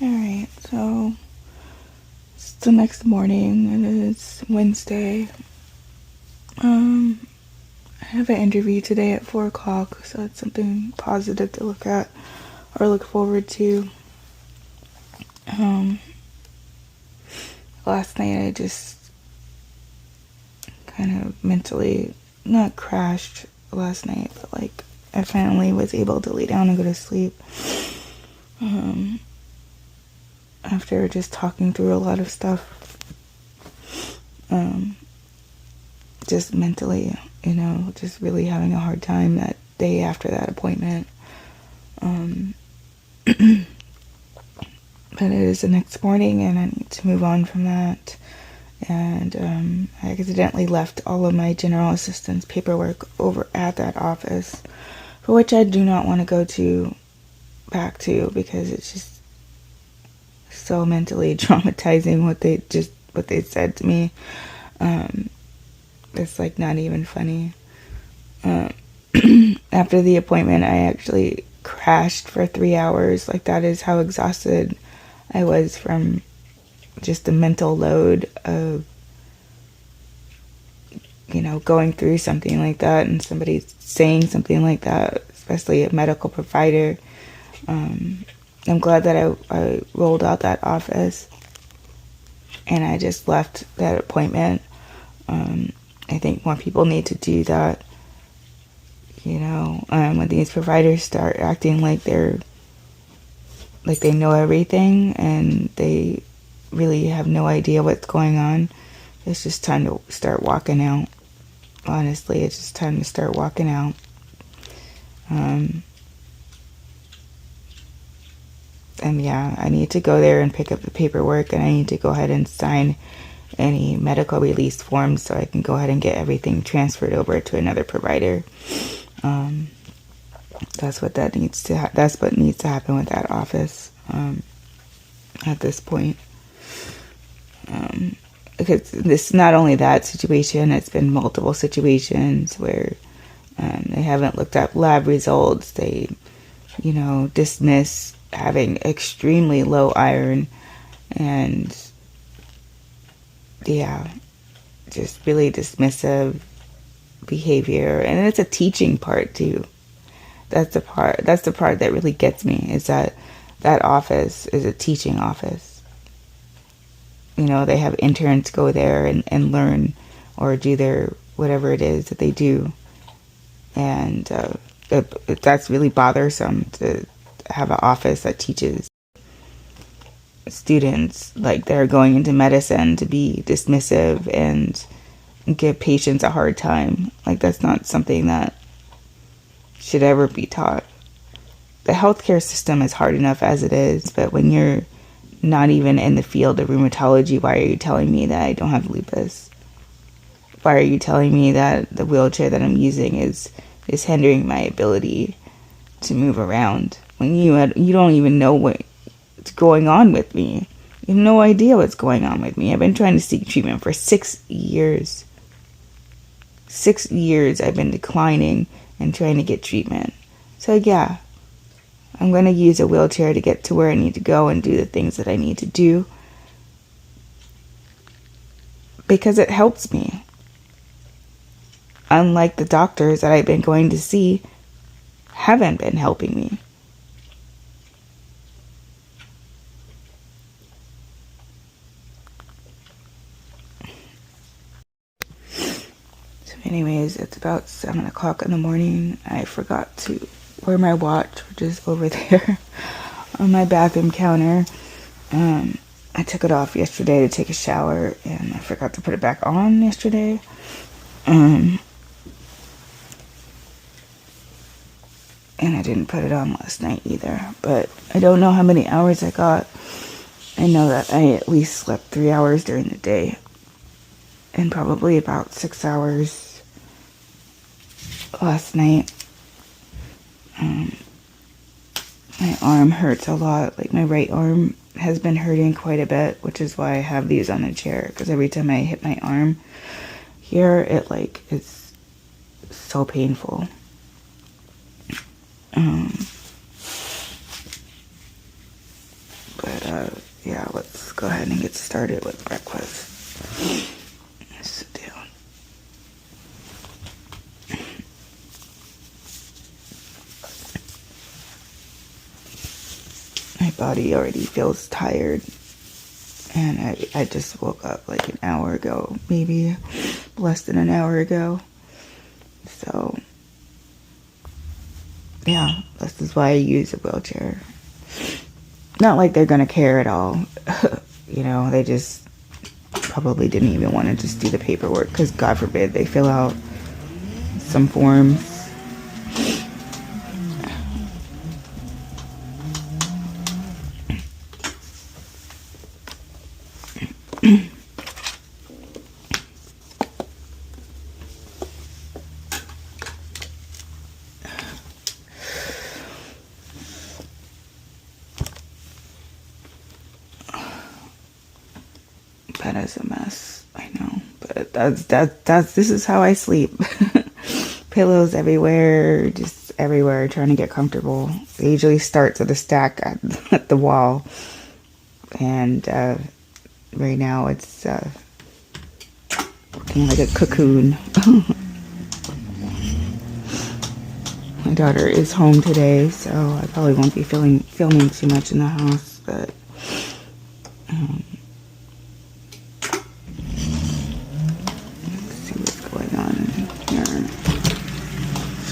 Alright, so it's the next morning and it's Wednesday. I have an interview today at 4 o'clock, so it's something positive to look at or look forward to. Last night I just kind of mentally, not crashed last night, but like I finally was able to lay down and go to sleep. After just talking through a lot of stuff. Just mentally, just really having a hard time that day after that appointment. But it is the next morning and I need to move on from that. And I accidentally left all of my general assistance paperwork over at that office, for which I do not want to go back to, because it's just so mentally traumatizing what they said to me. It's like not even funny. After the appointment, I actually crashed for 3 hours. Like, that is how exhausted I was from just the mental load of, going through something like that and somebody saying something like that, especially a medical provider. I'm glad that I rolled out that office and I just left that appointment. I think more people need to do that. When these providers start acting like they know everything and they really have no idea what's going on, it's just time to start walking out. Honestly, it's just time to start walking out. And yeah, I need to go there and pick up the paperwork, and I need to go ahead and sign any medical release forms so I can go ahead and get everything transferred over to another provider. That's what needs to happen with that office at this point. Because this is not only that situation, it's been multiple situations where they haven't looked at lab results. They, dismiss having extremely low iron, and yeah, just really dismissive behavior. And it's a teaching part too. That's the part that really gets me, is that office is a teaching office. They have interns go there and learn or do their whatever it is that they do. And that's really bothersome, to have an office that teaches students, like they're going into medicine, to be dismissive and give patients a hard time. Like, that's not something that should ever be taught. The healthcare system is hard enough as it is, but when you're not even in the field of rheumatology, why are you telling me that I don't have lupus? Why are you telling me that the wheelchair that I'm using is hindering my ability to move around, when you don't even know what's going on with me? You have no idea what's going on with me. I've been trying to seek treatment for 6 years. 6 years I've been declining and trying to get treatment. So yeah, I'm going to use a wheelchair to get to where I need to go and do the things that I need to do, because it helps me. Unlike the doctors that I've been going to see, haven't been helping me. So anyways, it's about 7 o'clock in the morning. I forgot to wear my watch, which is over there on my bathroom counter. I took it off yesterday to take a shower, and I forgot to put it back on yesterday. And I didn't put it on last night either. But I don't know how many hours I got. I know that I at least slept 3 hours during the day, and probably about 6 hours last night. My arm hurts a lot. Like, my right arm has been hurting quite a bit, which is why I have these on the chair, because every time I hit my arm here, it's so painful. But ahead and get started with breakfast. Sit down. My body already feels tired, and I just woke up like an hour ago, maybe less than an hour ago. So yeah, this is why I use a wheelchair. Not like they're gonna care at all. You know, they just probably didn't even want to just do the paperwork, because God forbid they fill out some forms. That is a mess, I know, but this is how I sleep. Pillows everywhere, just everywhere, trying to get comfortable. It usually starts with a stack at the wall, and right now it's looking like a cocoon. My daughter is home today, so I probably won't be filming too much in the house, but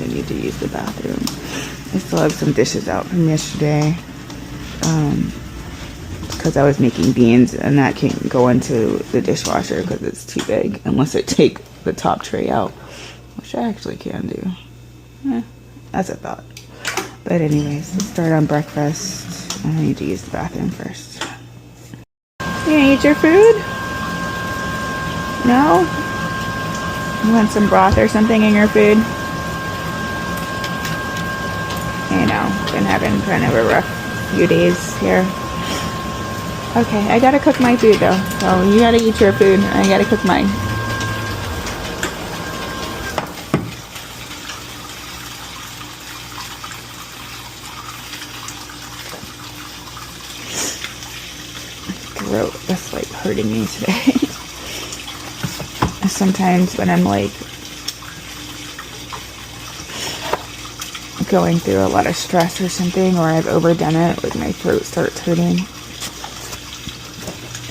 I need to use the bathroom. I still have some dishes out from yesterday, because I was making beans, and that can't go into the dishwasher because it's too big unless I take the top tray out, which I actually can do. That's a thought. But anyways, let's start on breakfast. I need to use the bathroom first. You gonna eat your food? No? You want some broth or something in your food? You know, been having kind of a rough few days here. Okay, I gotta cook my food though. So you gotta eat your food, and I gotta cook mine. Throat is like hurting me today. Sometimes when I'm like going through a lot of stress or something, or I've overdone it, like my throat starts hurting.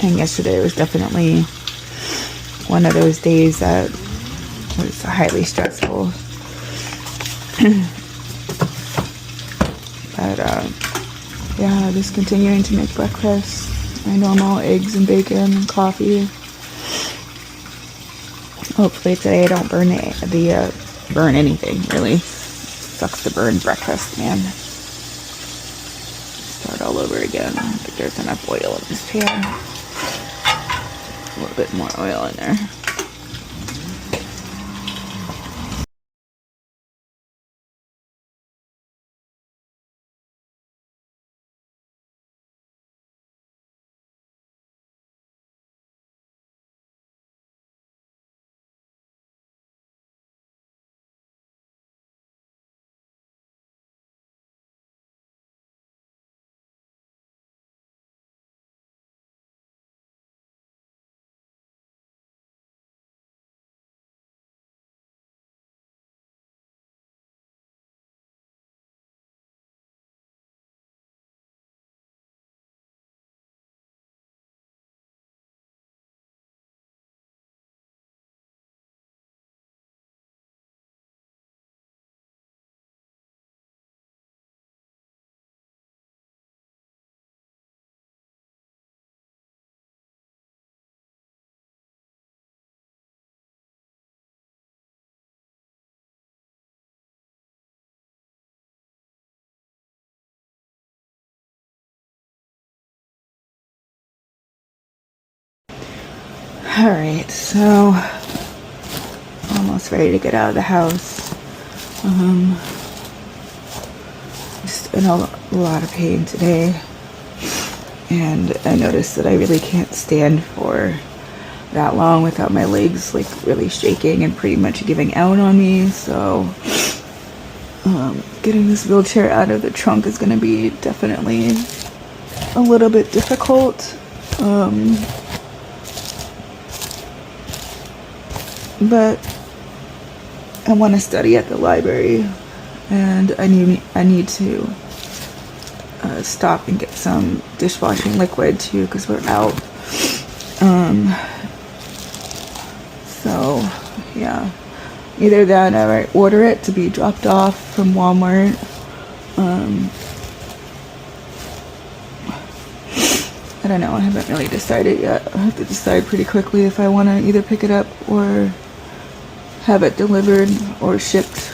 And yesterday was definitely one of those days that was highly stressful. But yeah, just continuing to make breakfast, my normal eggs and bacon and coffee. Hopefully today I don't burn burn anything, really. Sucks to burn breakfast, man. Start all over again. I don't think there's enough oil in this pan. A little bit more oil in there. Alright, so almost ready to get out of the house. Just in a lot of pain today, and I noticed that I really can't stand for that long without my legs like really shaking and pretty much giving out on me. So getting this wheelchair out of the trunk is going to be definitely a little bit difficult. Um, but I want to study at the library, and I need to stop and get some dishwashing liquid too, because we're out. So yeah, either that or I order it to be dropped off from Walmart. I don't know, I haven't really decided yet. I have to decide pretty quickly if I want to either pick it up or have it delivered or shipped.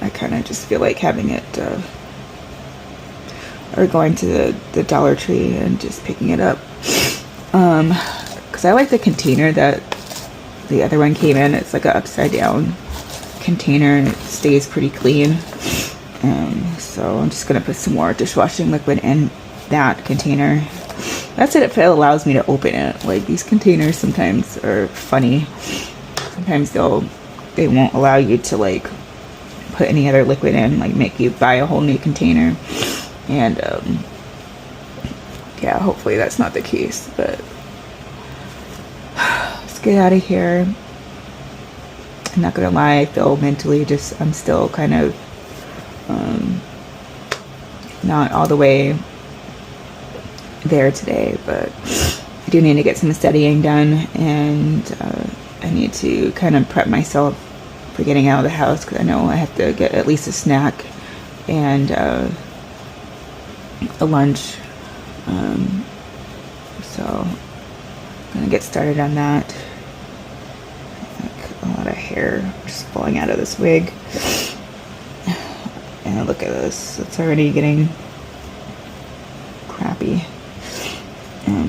I kind of just feel like having it, or going to the Dollar Tree and just picking it up. Because I like the container that the other one came in. It's like an upside down container and it stays pretty clean. So I'm just gonna put some more dishwashing liquid in that container. That's it if it allows me to open it. Like, these containers sometimes are funny. Sometimes they won't allow you to like put any other liquid in, like make you buy a whole new container. And yeah, hopefully that's not the case, but let's get out of here. I'm not gonna lie, I feel mentally I'm still kind of not all the way there today, but I do need to get some studying done, and I need to kind of prep myself for getting out of the house, because I know I have to get at least a snack and a lunch. So I'm gonna get started on that. Like, a lot of hair just falling out of this wig. And look at this, it's already getting crappy.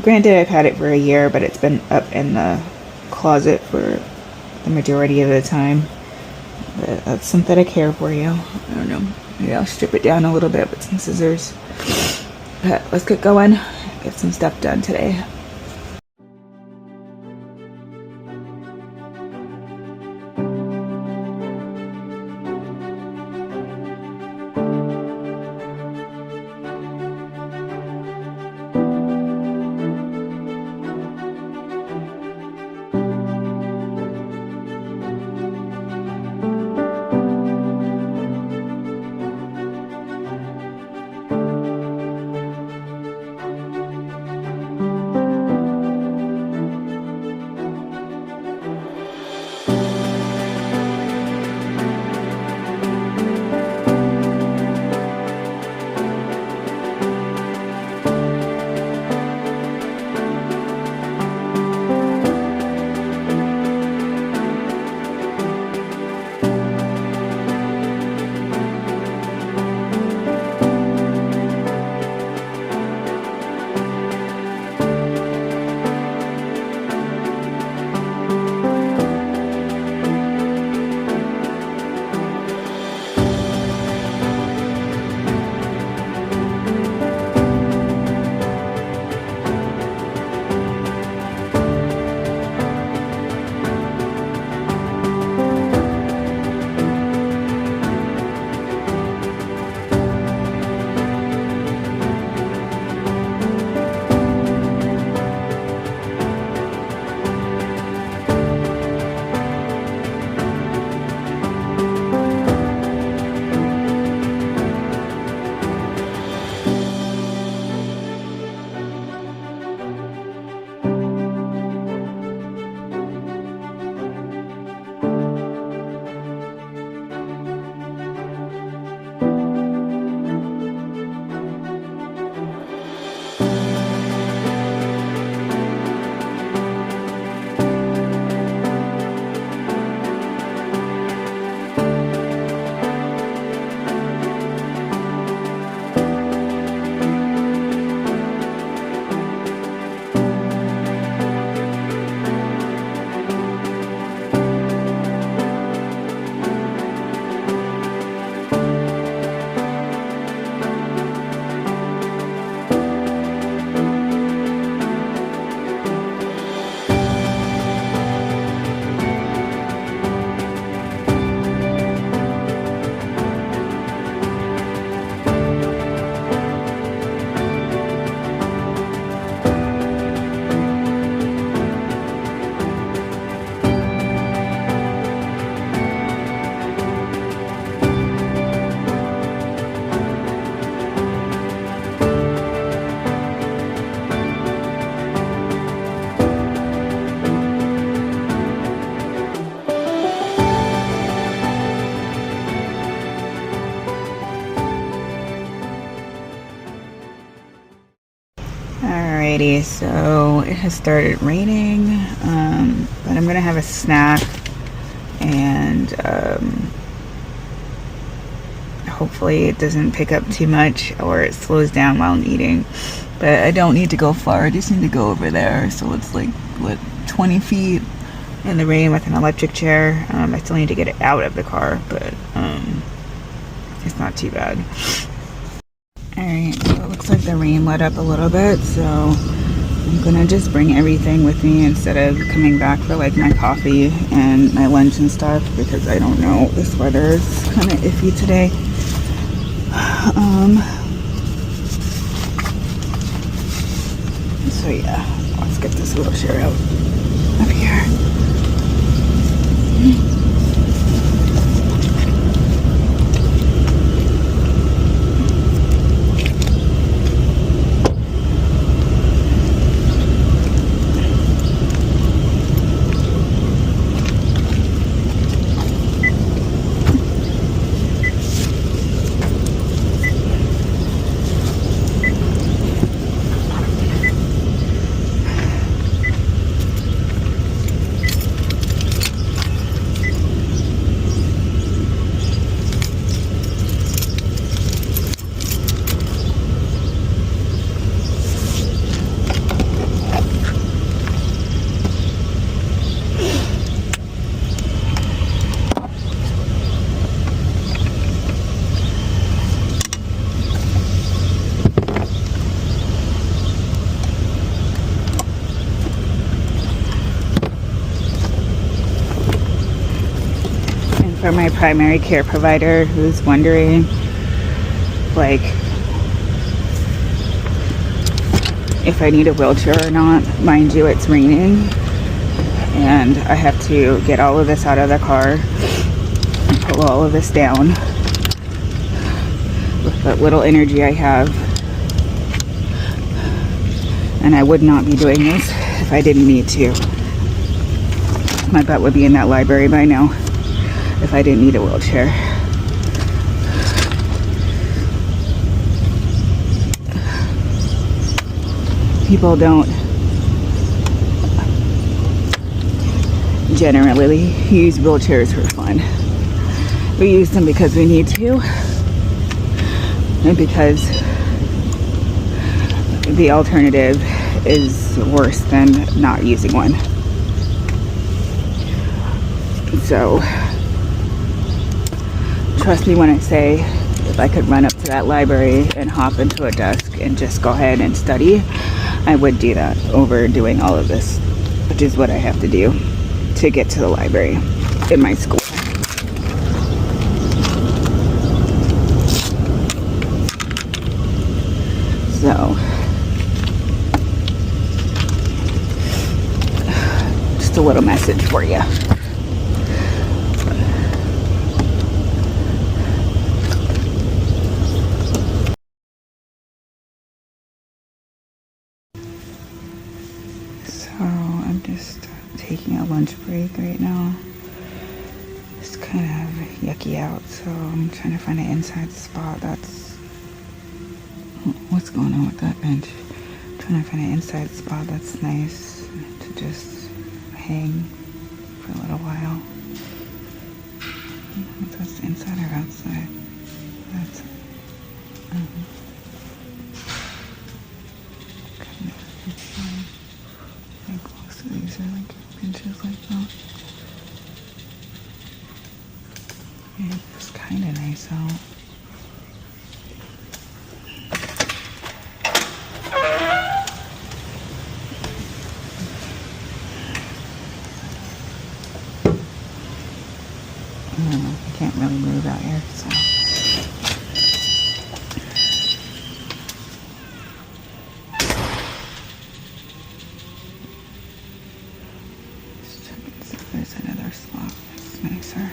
Granted, I've had it for a year, but it's been up in the closet for the majority of the time. But that's synthetic hair for you. I don't know, maybe I'll strip it down a little bit with some scissors. But let's get going, get some stuff done today. Alrighty, so it has started raining, but I'm gonna have a snack and hopefully it doesn't pick up too much or it slows down while I'm eating. But I don't need to go far, I just need to go over there. So it's like, what, 20 feet in the rain with an electric chair. I still need to get it out of the car, but it's not too bad. Alright, so it looks like the rain let up a little bit, so I'm gonna just bring everything with me instead of coming back for like my coffee and my lunch and stuff, because I don't know, this weather is kind of iffy today. So yeah, let's get this wheelchair out up here. For my primary care provider who's wondering, like, if I need a wheelchair or not, mind you, it's raining and I have to get all of this out of the car and pull all of this down with the little energy I have, and I would not be doing this if I didn't need to. My butt would be in that library by now if I didn't need a wheelchair. People don't generally use wheelchairs for fun. We use them because we need to, and because the alternative is worse than not using one. So trust me when I say, if I could run up to that library and hop into a desk and just go ahead and study, I would do that over doing all of this, which is what I have to do to get to the library in my school. So, just a little message for you. I'm just taking a lunch break right now. It's kind of yucky out, so I'm trying to find an inside spot that's... What's going on with that bench? I'm trying to find an inside spot that's nice to just hang for a little while. I don't know if that's inside or outside. That's... These are like benches like that. Yeah, it's kind of nice out. I can't really move out here, so. There's another slot that's nicer.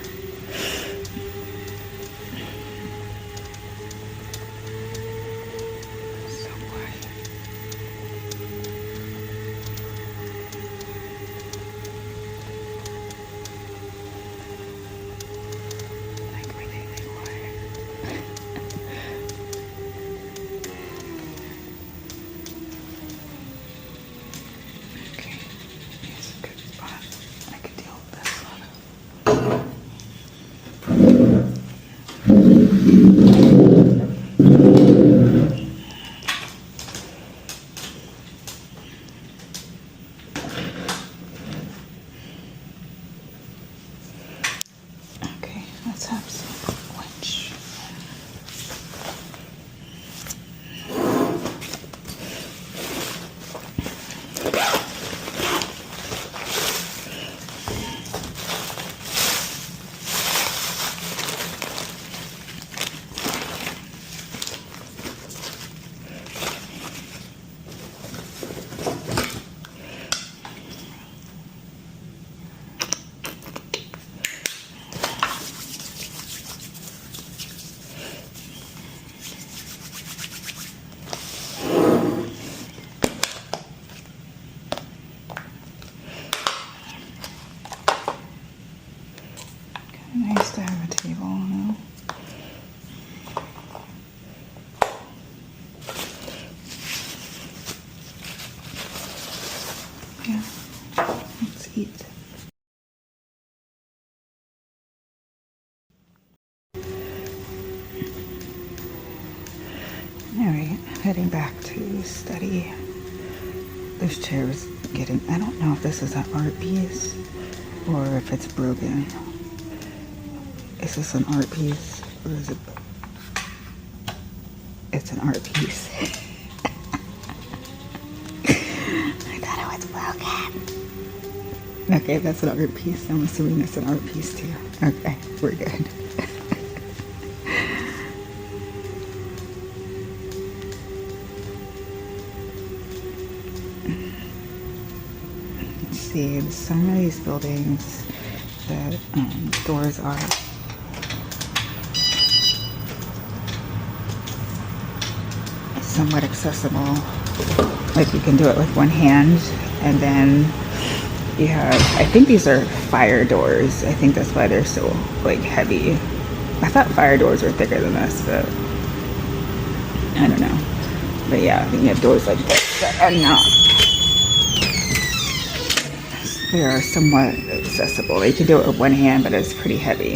So quiet. Like really quiet. have some winch. Nice to have a table now. Yeah, let's eat. Alright, heading back to study. This chair is getting, I don't know if this is an art piece or if it's broken. Is this an art piece or is it? It's an art piece. I thought it was broken. Okay, that's an art piece. I'm assuming that's an art piece too. Okay, we're good. Let's see, some of these buildings, the doors are somewhat accessible. Like you can do it with one hand, and then you have, I think these are fire doors. I think that's why they're so like heavy. I thought fire doors were thicker than this, but I don't know. But yeah, I think you have doors like this that are not. They are somewhat accessible. You can do it with one hand, but it's pretty heavy.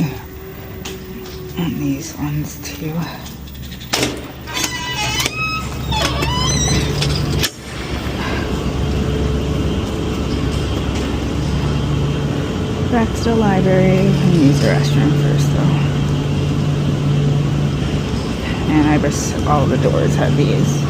And these ones too. Back to the library. I'm gonna use the restroom first though. And I wish all the doors had these.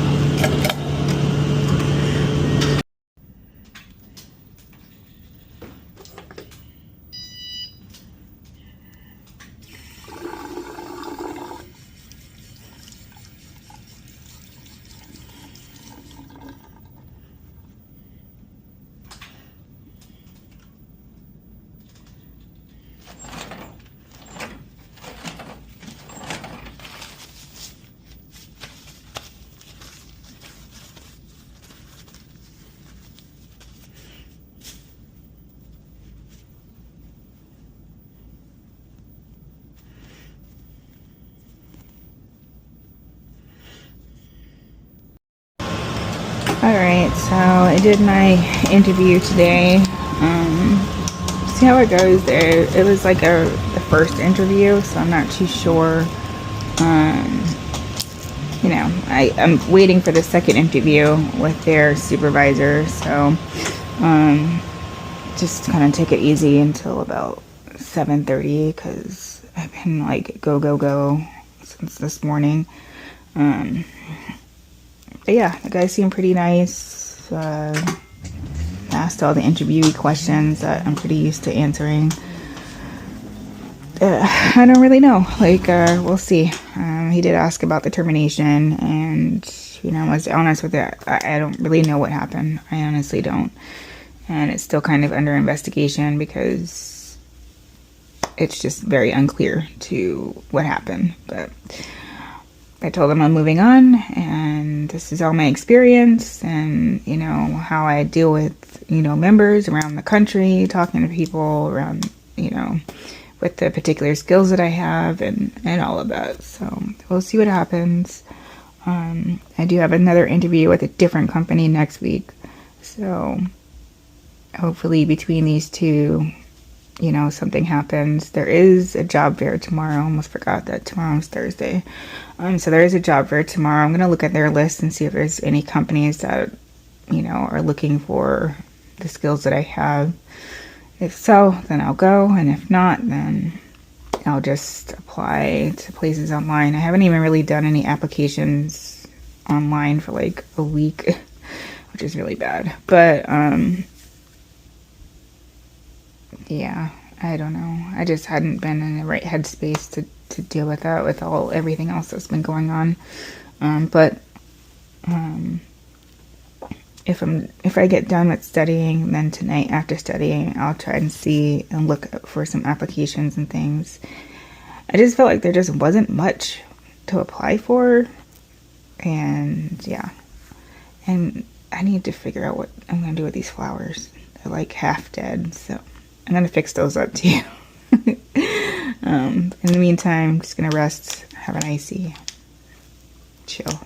Alright, so I did my interview today. See how it goes there. It was like the first interview, so I'm not too sure. You know, I'm waiting for the second interview with their supervisor, so just kind of take it easy until about 7:30 because I've been like go since this morning. But yeah, the guys seem pretty nice. Asked all the interviewee questions that I'm pretty used to answering. I don't really know. Like, we'll see. He did ask about the termination, and you know, I was honest with it. I don't really know what happened. I honestly don't, and it's still kind of under investigation because it's just very unclear to what happened. But I told them I'm moving on, and this is all my experience, and you know how I deal with members around the country, talking to people around with the particular skills that I have, and all of that. So we'll see what happens. I do have another interview with a different company next week, so hopefully between these two, something happens. There is a job fair tomorrow. I almost forgot that tomorrow's Thursday. So there is a job fair tomorrow. I'm going to look at their list and see if there's any companies that, are looking for the skills that I have. If so, then I'll go. And if not, then I'll just apply to places online. I haven't even really done any applications online for like a week, which is really bad. But yeah, I don't know. I just hadn't been in the right headspace to deal with that, with everything else that's been going on. But if I get done with studying, then tonight after studying, I'll try and see and look for some applications and things. I just felt like there just wasn't much to apply for, and yeah, and I need to figure out what I'm gonna do with these flowers. They're like half dead, so I'm gonna fix those up too. In the meantime, I'm just gonna rest, have an icy, chill.